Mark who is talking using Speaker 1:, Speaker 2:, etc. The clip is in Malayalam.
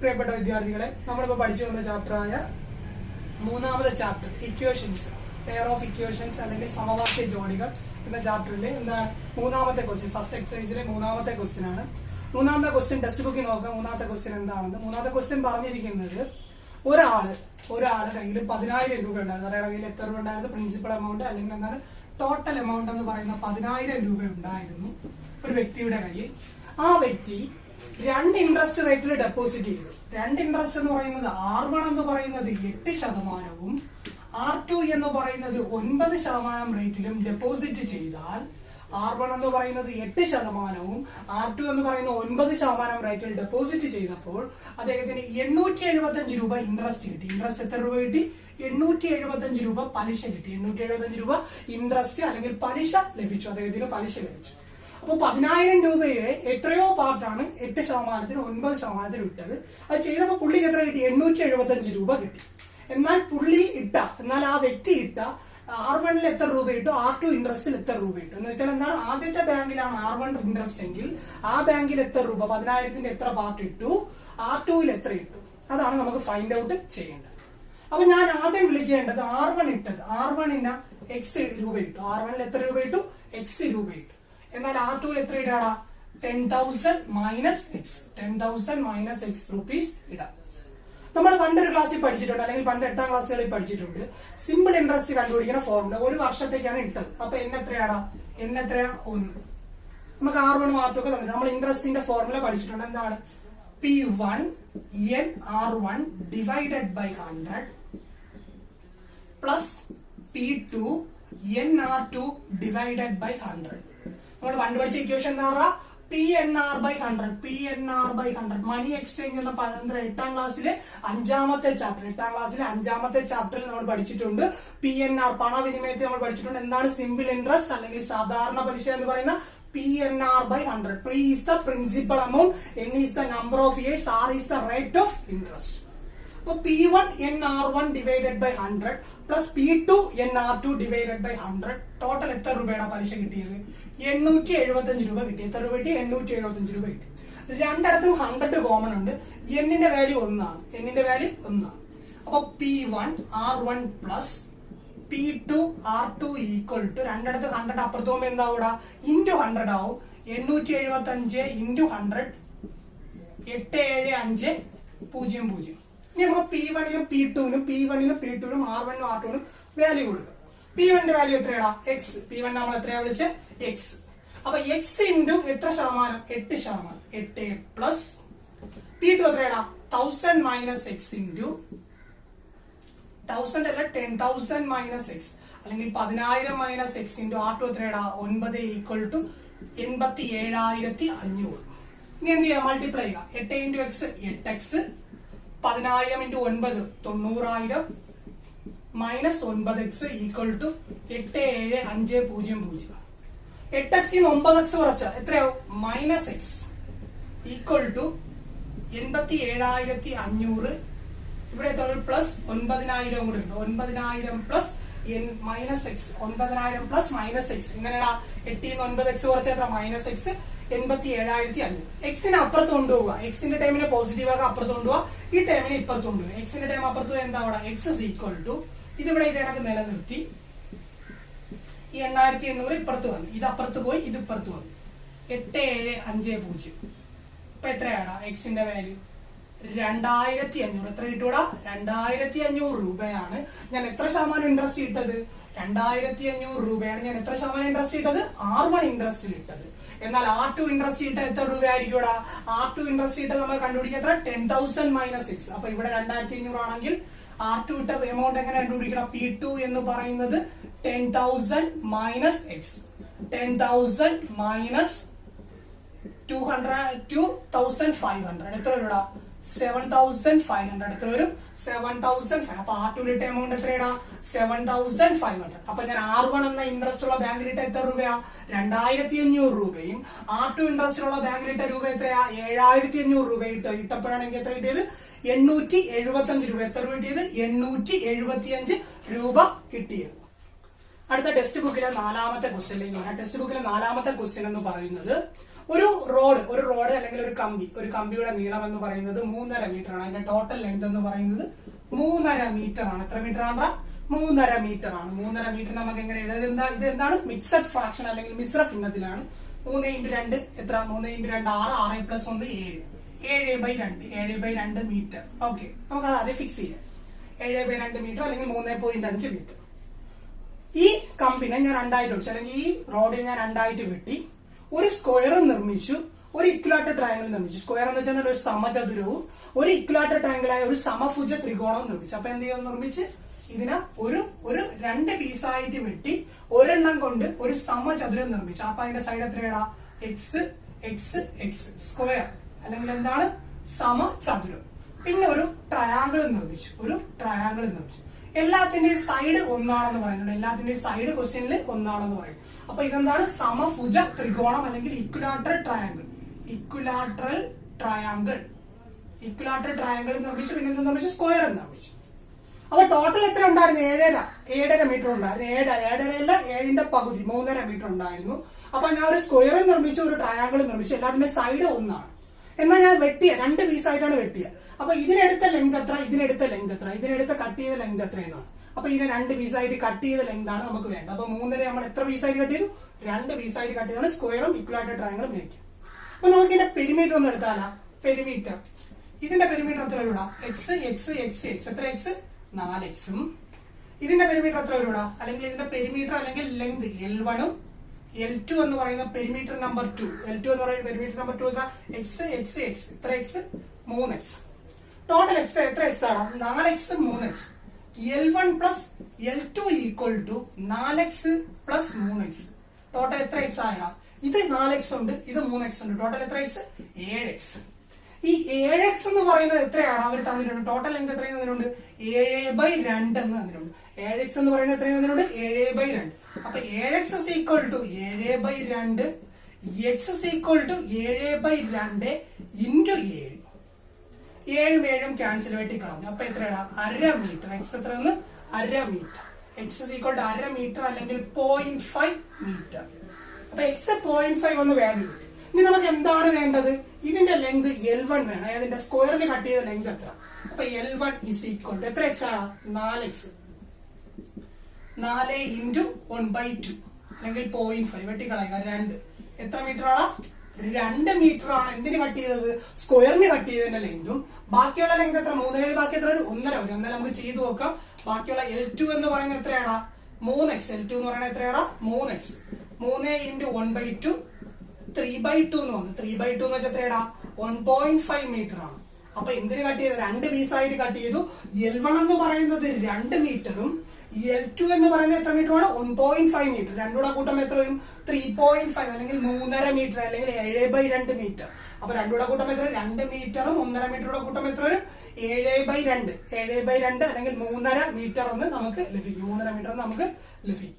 Speaker 1: പ്രിയപ്പെട്ട വിദ്യാർത്ഥികളെ, നമ്മളിപ്പോൾ പഠിച്ചു വന്ന ചാപ്റ്ററായ മൂന്നാമത്തെ chapter equations, pair of equations അല്ലെങ്കിൽ സമവാക്യ ജോഡികൾ എന്ന ചാപ്റ്ററിലെ എന്താണ് മൂന്നാമത്തെ ക്വസ്റ്റ്യൻ, ഫസ്റ്റ് എക്സസൈസിലെ മൂന്നാമത്തെ ക്വസ്റ്റ്യൻ ആണ്. മൂന്നാമത്തെ ക്വസ്റ്റ്യൻ ടെക്സ്റ്റ് ബുക്കിൽ നോക്കാം. മൂന്നാമത്തെ ക്വസ്റ്റ്യൻ എന്താണെന്ന്. മൂന്നാമത്തെ ക്വസ്റ്റ്യൻ പറഞ്ഞിരിക്കുന്നത്, ഒരാള് കയ്യിൽ 10,000 രൂപ ഉണ്ടായിരുന്നു. അയാളുടെ കയ്യിൽ എത്ര രൂപ ഉണ്ടായിരുന്നു? പ്രിൻസിപ്പൽ എമൗണ്ട് അല്ലെങ്കിൽ എന്താണ് ടോട്ടൽ എമൗണ്ട് എന്ന് പറയുന്ന 10,000 രൂപ ഉണ്ടായിരുന്നു ഒരു വ്യക്തിയുടെ കയ്യിൽ. ആ വ്യക്തി 2 ഇൻട്രസ്റ്റ് റേറ്റിൽ ഡെപ്പോസിറ്റ് ചെയ്തു. 2 ഇൻട്രസ്റ്റ് എന്ന് പറയുന്നത് R1 എന്ന് പറയുന്നത് 8%, R2 എന്ന് പറയുന്നത് 9% റേറ്റിലും ഡെപ്പോസിറ്റ് ചെയ്താൽ, R1 എന്ന് പറയുന്നത് 8%, R2 എന്ന് പറയുന്ന 9% റേറ്റിൽ ഡെപ്പോസിറ്റ് ചെയ്തപ്പോൾ അദ്ദേഹത്തിന് 875 രൂപ ഇൻട്രസ്റ്റ് കിട്ടി. ഇൻട്രസ്റ്റ് എത്ര രൂപ കിട്ടി? 875 രൂപ പലിശ കിട്ടി. 875 രൂപ ഇൻട്രസ്റ്റ് അല്ലെങ്കിൽ പലിശ ലഭിച്ചു. അദ്ദേഹത്തിന് പലിശ ലഭിച്ചു. അപ്പൊ 10,000 രൂപയുടെ എത്രയോ പാർട്ടാണ് 8%-നും 9%-നും ഇട്ടത്. അത് ചെയ്തപ്പോൾ പുള്ളിക്ക് എത്ര കിട്ടി? 875 രൂപ കിട്ടി. എന്നാൽ ആ വ്യക്തി ഇട്ട R1 എത്ര രൂപ ഇട്ടു? R2 ഇൻട്രസ്റ്റിൽ എത്ര രൂപ ഇട്ടു എന്ന് വെച്ചാൽ എന്താണ്? ആദ്യത്തെ ബാങ്കിലാണ് R1 ഇൻട്രസ്റ്റ് എങ്കിൽ ആ ബാങ്കിൽ എത്ര രൂപ, 10,000-ന്റെ എത്ര പാർട്ട് ഇട്ടു, R2-ൽ എത്ര ഇട്ടു, അതാണ് നമുക്ക് ഫൈൻഡ് ഔട്ട് ചെയ്യേണ്ടത്. അപ്പൊ ഞാൻ ആദ്യം വിളിക്കേണ്ടത് R1 ഇട്ടത്, R1-ന് X രൂപ ഇട്ടു. R1-ൽ എത്ര രൂപ ഇട്ടു? X രൂപ ഇട്ടു. എന്നാൽ R2-ൽ എത്ര ഇടാടാ? 10,000 minus X, 10,000 minus X rupees ഇടാം. നമ്മൾ പണ്ടൊരു ക്ലാസ്സിൽ പഠിച്ചിട്ടുണ്ട്, അല്ലെങ്കിൽ പണ്ട് 8ാം ക്ലാസ്സുകളിൽ പഠിച്ചിട്ടുണ്ട്. സിമ്പിൾ ഇൻട്രസ്റ്റ് കണ്ടുപിടിക്കുന്ന ഫോർമുല ഒരു വർഷത്തേക്കാണ് ഇട്ടത്. അപ്പൊ എത്രയാടാ? 1. നമുക്ക് R1 R2 ഒക്കെ തന്നിട്ടുണ്ട്. നമ്മൾ ഇൻട്രസ്റ്റിന്റെ ഫോർമുല പഠിച്ചിട്ടുണ്ട്. എന്താണ്? P1 N R1 divided by 100 plus P2 N R2 divided by 100. നമ്മൾ പണ്ട് പഠിച്ച ഇക്വേഷൻ എന്താ പറയുക? PNR by 100, PNR by 100. Money exchange എന്ന 8ാം ക്ലാസ്സിലെ 5ാമത്തെ ചാപ്റ്ററിൽ നമ്മൾ പഠിച്ചിട്ടുണ്ട്. PNR പണവിനിമയത്തിൽ നമ്മൾ പഠിച്ചിട്ടുണ്ട്. എന്താണ് സിമ്പിൾ ഇൻട്രസ്റ്റ് അല്ലെങ്കിൽ സാധാരണ പലിശ എന്ന് പറയുന്ന PNR by 100. P is the principal amount, N is the number of years, R is the rate of interest. So P1 NR1 divided by 100 plus P2 NR2 divided by 100. Total എത്ര രൂപയുടെ പലിശ കിട്ടിയത്? 875 രൂപ കിട്ടി. എത്ര രൂപ കിട്ടി? 875 രൂപ കിട്ടി. രണ്ടിടത്തും 100 കോമൺ ഉണ്ട്. എന്നിന്റെ വാല്യൂ 1 ആണ്. അപ്പൊ P1 R1 plus P2 R2 equal to, രണ്ടിടത്ത് 100 അപ്പുറത്ത് പോകുമ്പോൾ എന്താവൂടാ? ഇൻറ്റു 100 ആവും. 875 ഇൻറ്റു 100 87500. ഇനി നമുക്ക് P1-നും P2-നും R1-നും R2-നും വാല്യൂ കൊടുക്കാം. P1-ന്റെ വാല്യൂ എത്രയാടാ? X. P1 നമ്മൾ എത്രയാ വിളിച്ചത്? X. അപ്പൊ X ഇൻറ്റു എത്ര ശതമാനം? 8%. 8 പ്ലസ് P2 എത്രയാടാ? 1000 മൈനസ് X ഇൻറ്റു 1000 അല്ല 10,000 മൈനസ് X അല്ലെങ്കിൽ 10,000 മൈനസ് X ഇൻറ്റു R2 എത്രയാടാ? 9 ഈക്വൽ ടു 87,500. ഇനി എന്ത് ചെയ്യാം? മൾട്ടിപ്ലൈ ചെയ്യാം. 8 into X 8X, 10,000 into 9 90,000 minus 9X equal to 87,500. 8X-ന്ന് 9X കുറച്ചാൽ എത്രയാവും? Minus X equal to 87,500. ഇവിടെ എത്ര? പ്ലസ് 9,000 കൂടെ ഉണ്ട്. 9,000 plus minus x, 9,000 plus minus x. ഇങ്ങനെയാ 8-ന്ന് 9X കുറച്ച് എത്ര? Minus X, 87,500. എക്സിനെ അപ്പുറത്ത് കൊണ്ടുപോവുക. എക്സിന്റെ ടൈമിനെ പോസിറ്റീവ് ആക്കുക, അപ്പുറത്ത് കൊണ്ടുപോവുക. ഈ ടൈമിനെ ഇപ്പുറത്ത് കൊണ്ടുപോകുക. എക്സിന്റെ ടൈം അപ്പുറത്ത് എന്താ അവിടെ? എക്സ് ഇസ് ഈക്വൽ ടു, ഇതിവിടെ ഇത് കണക്ക് നിലനിർത്തി ഈ 8,800 ഇപ്പുറത്ത് വന്നു, ഇത് അപ്പുറത്ത് പോയി, ഇത് ഇപ്പുറത്ത് വന്നു. 8750. ഇപ്പൊ എത്രയാടാ എക്സിന്റെ വാല്യൂ? 2,500. എത്ര കിട്ടൂടാ? 2,500 രൂപയാണ് ഞാൻ എത്ര ശതമാനം ഇൻട്രസ്റ്റ് ഇട്ടത്? 2,500 രൂപയാണ് ഞാൻ എത്ര ശതമാനം ഇൻട്രസ്റ്റ് ഇട്ടത്? R1 ഇൻട്രസ്റ്റിൽ ഇട്ടത്. എന്നാൽ R2 ഇൻട്രസ്റ്റ് ഇട്ട എത്ര രൂപ ആയിരിക്കൂടാ? R2 ഇൻട്രസ്റ്റ് ഇട്ടത് നമ്മൾ കണ്ടുപിടിക്കുക എത്ര? 10,000 മൈനസ് എക്സ്. അപ്പൊ ഇവിടെ 2,500 ആണെങ്കിൽ R2 ഇട്ട എമൗണ്ട് എങ്ങനെ കണ്ടുപിടിക്കണം? P2 എന്ന് പറയുന്നത് 10,000 മൈനസ് എക്സ്. 10,000 മൈനസ് 2,500 എത്ര വരൂടാ? 7,500. എത്ര വരും? 7,500. അപ്പൊ R2 ഇട്ട എമൗണ്ട് എത്രയാടാ? 7,500. അപ്പൊ ഞാൻ R1 എന്ന ഇൻട്രസ്റ്റ് ഉള്ള ബാങ്കിലിട്ട എത്ര രൂപയാ? 2,500 രൂപയും R2 ഇൻട്രസ്റ്റ് ഉള്ള ബാങ്കിലിട്ട രൂപ എത്രയാ? 7,500 രൂപ ഇട്ടപ്പോഴാണ് എനിക്ക് എത്ര കിട്ടിയത്? 875 രൂപ. എത്ര രൂപ കിട്ടിയത്? 875 രൂപ കിട്ടിയത്. അടുത്ത ടെക്സ്റ്റ് ബുക്കിലെ 4ാമത്തെ ക്വസ്റ്റ്യനിലേക്ക് വരാം. ടെക്സ്റ്റ് ബുക്കിലെ 4ാമത്തെ ക്വസ്റ്റ്യൻ എന്ന് പറയുന്നത്, ഒരു റോഡ് അല്ലെങ്കിൽ ഒരു കമ്പിയുടെ നീളം എന്ന് പറയുന്നത് 3.5 മീറ്റർ ആണ്. അതിന്റെ ടോട്ടൽ ലെങ്ത് എന്ന് പറയുന്നത് 3.5 മീറ്റർ ആണ്. എത്ര മീറ്റർ ആണ്? 3.5 മീറ്റർ ആണ്. 3.5 മീറ്റർ നമുക്ക് എങ്ങനെ എഴുതാം? ഇത് എന്താണ്? മിക്സഡ് ഫ്രാക്ഷൻ അല്ലെങ്കിൽ മിശ്ര ഭിന്നത്തിലാണ്. 3 × 2 എത്ര? 3 × 2 6, 6 + 1 7. 7/2 മീറ്റർ. ഓക്കെ, നമുക്ക് അത് ആദ്യം ഫിക്സ് ചെയ്യാം. 7/2 മീറ്റർ അല്ലെങ്കിൽ 3.5 മീറ്റർ. ഈ കമ്പിനെ ഞാൻ രണ്ടായിട്ട് വെച്ചു, അല്ലെങ്കിൽ ഈ റോഡിനെ ഞാൻ രണ്ടായിട്ട് വെട്ടി ഒരു സ്ക്വയർ നിർമ്മിച്ചു, ഒരു ഇക്വലാറ്റർ ട്രയാങ്കിൾ നിർമ്മിച്ചു. സ്ക്വയർ എന്ന് വെച്ചാൽ ഒരു സമചതുരവും ഒരു ഇക്വലാറ്റർ ട്രയാങ്കിളായ ഒരു സമഭുജ ത്രികോണവും നിർമ്മിച്ചു. അപ്പൊ എന്ത് ചെയ്യാൻ നിർമ്മിച്ച് ഇതിനെ ഒരു 2 പീസായിട്ട് വെട്ടി ഒരെണ്ണം കൊണ്ട് ഒരു സമചതുരം നിർമ്മിച്ചു. അപ്പൊ അതിന്റെ സൈഡ് എത്രയാടാ? എക്സ് എക്സ് എക്സ് സ്ക്വയർ അല്ലെങ്കിൽ എന്താണ്? സമചതുരം. പിന്നെ ഒരു ട്രയാങ്കിൾ നിർമ്മിച്ചു. എല്ലാത്തിന്റെയും സൈഡ് ഒന്നാണെന്ന് പറയുന്നുണ്ട്. എല്ലാത്തിന്റെയും സൈഡ് ക്വസ്റ്റ്യനിൽ ഒന്നാണെന്ന് പറയും. അപ്പൊ ഇതെന്താണ്? സമഭുജ ത്രികോണം അല്ലെങ്കിൽ ഇക്വലാറ്ററൽ ട്രയാങ്കിൾ നിർമ്മിച്ചു. പിന്നെ എന്ത് നിർമ്മിച്ചു? സ്ക്വയർ നിർമ്മിച്ചു. അപ്പൊ ടോട്ടൽ എത്ര ഉണ്ടായിരുന്നു? 7.5 മീറ്റർ ഉണ്ടായിരുന്നു. 7.5 7ന്റെ പകുതി 3.5 മീറ്റർ ഉണ്ടായിരുന്നു. അപ്പൊ ഞാൻ ഒരു സ്ക്വയർ നിർമ്മിച്ചു, ഒരു ട്രയാങ്കിൾ നിർമ്മിച്ചു. എല്ലാത്തിന്റെ സൈഡ് ഒന്നാണ്. എന്നാൽ ഞാൻ വെട്ടിയ 2 പീസായിട്ടാണ് വെട്ടിയ. അപ്പൊ ഇതിനെടുത്ത ലെങ്ത് എത്ര? ഇതിനെടുത്ത കട്ട് ചെയ്ത ലെങ്ത് എത്ര എന്നാണ്. അപ്പൊ ഇതിനെ 2 പീസായിട്ട് കട്ട് ചെയ്ത ലെങ്ത് ആണ് നമുക്ക് വേണ്ടത്. അപ്പൊ 3.5 നമ്മൾ എത്ര പീസായിട്ട് കട്ട് ചെയ്തു? 2 പീസായിട്ട് കട്ട് ചെയ്താണ് സ്ക്വയറും ഇക്വലാറ്റർ ട്രയാങ്കിളും മേടിക്കുക. അപ്പൊ നമുക്ക് ഇതിന്റെ പെരിമീറ്റർ ഒന്ന് എടുത്താലാ? പെരിമീറ്റർ, ഇതിന്റെ പെരിമീറ്റർ എത്ര വരൂടാ? X x x x. എത്ര എക്സ്? 4x. ഇതിന്റെ പെരിമീറ്റർ എത്ര വരൂടാ? അല്ലെങ്കിൽ ഇതിന്റെ പെരിമീറ്റർ അല്ലെങ്കിൽ ലെങ്ത് L1 L2 എന്ന് പറയുന്ന പെരിമീറ്റർ നമ്പർ 2. L2 എന്ന് പറയുന്ന perimeter number 2 X x x. എത്ര എക്സ്? 3x. ടോട്ടൽ എക്സ് എത്ര എക്സ് ആണ്? 4x 3x. L1 + L2 = 4x + 3x. Total എത്ര എക്സ് ആയടാ? ഇത് 4x ഉണ്ട്, ഇത് 3x ഉണ്ട്. ടോട്ടൽ എത്ര എക്സ്? 7x. ഈ 7x എന്ന് പറയുന്നത് എത്രയാണ്? അവർ തന്നിട്ടുണ്ട്. ടോട്ടൽ ലെങ്ത് എത്രയും തന്നിട്ടുണ്ട്? 7/2 എന്ന് തന്നിട്ടുണ്ട്. 7x എന്ന് പറയുന്നത് എത്രയും തന്നിട്ടുണ്ട്? 7/2. അപ്പൊ 7x = 7/2, x = 7/2 × 7. 7 7 ക്യാൻസൽ വെട്ടി കളഞ്ഞു. അപ്പൊ എത്രയാണ്? 1/2 മീറ്റർ. എക്സ് എത്ര? 1/2 മീറ്റർ. എക്സ് = 1/2 മീറ്റർ അല്ലെങ്കിൽ 0.5 മീറ്റർ. അപ്പൊ എക്സ് 0.5 ഒന്ന് വാല്യൂ. ഇനി നമുക്ക് എന്താണ് വേണ്ടത്? ഇതിന്റെ ലെങ്ത് L1 വേണം. അതിന്റെ സ്ക്വയറിന് കട്ട് ചെയ്ത ലെങ്ത് എത്ര? അപ്പൊ L1 = എത്ര എക്സ് ആണ്? 4x. 4 × 1/2 അല്ലെങ്കിൽ 0.5 വെട്ടിക്കളയുക. 2 എത്ര മീറ്റർ ആണ്? 2 മീറ്റർ ആണ്. എന്തിന് കട്ട് ചെയ്തത്? സ്ക്വയറിന് കട്ട് ചെയ്തതിന്റെ ലെങ്തും. ബാക്കിയുള്ള ലെങ്ത് എത്ര? 3 ബാക്കി എത്ര? 1.5 വരും. എന്നാൽ നമുക്ക് ചെയ്തു നോക്കാം. ബാക്കിയുള്ള L2 എന്ന് പറയുന്നത് എത്രയാണ്? 3x. L2 എന്ന് പറയുന്നത് എത്രയാണ്? 3x. 3 × 1/2 3/2 എന്ന് വന്നു. 3/2 എന്ന് വെച്ചാൽ എത്രയാടാ? 1.5 മീറ്റർ ആണ്. അപ്പൊ എന്തിന് കട്ട് ചെയ്തു? 2 പീസായിട്ട് കട്ട് ചെയ്തു. L1 എന്ന് പറയുന്നത് 2 മീറ്ററും L2 എന്ന് പറയുന്നത് എത്ര മീറ്റർ ആണ്? 1.5 മീറ്റർ. രണ്ടുകൂടെ കൂട്ടുമ്പോൾ എത്ര വരും? 3.5 അല്ലെങ്കിൽ 3.5 മീറ്റർ അല്ലെങ്കിൽ 7/2 മീറ്റർ. അപ്പൊ രണ്ടുകൂടെ കൂട്ടുമ്പോൾ എത്ര? 2 മീറ്ററും 1.5 മീറ്ററുടെ കൂട്ടുമ്പോൾ എത്ര വരും? 7/2 അല്ലെങ്കിൽ 3.5 മീറ്റർ എന്ന് നമുക്ക് ലഭിക്കും. 3.5 മീറ്റർ നമുക്ക് ലഭിക്കും.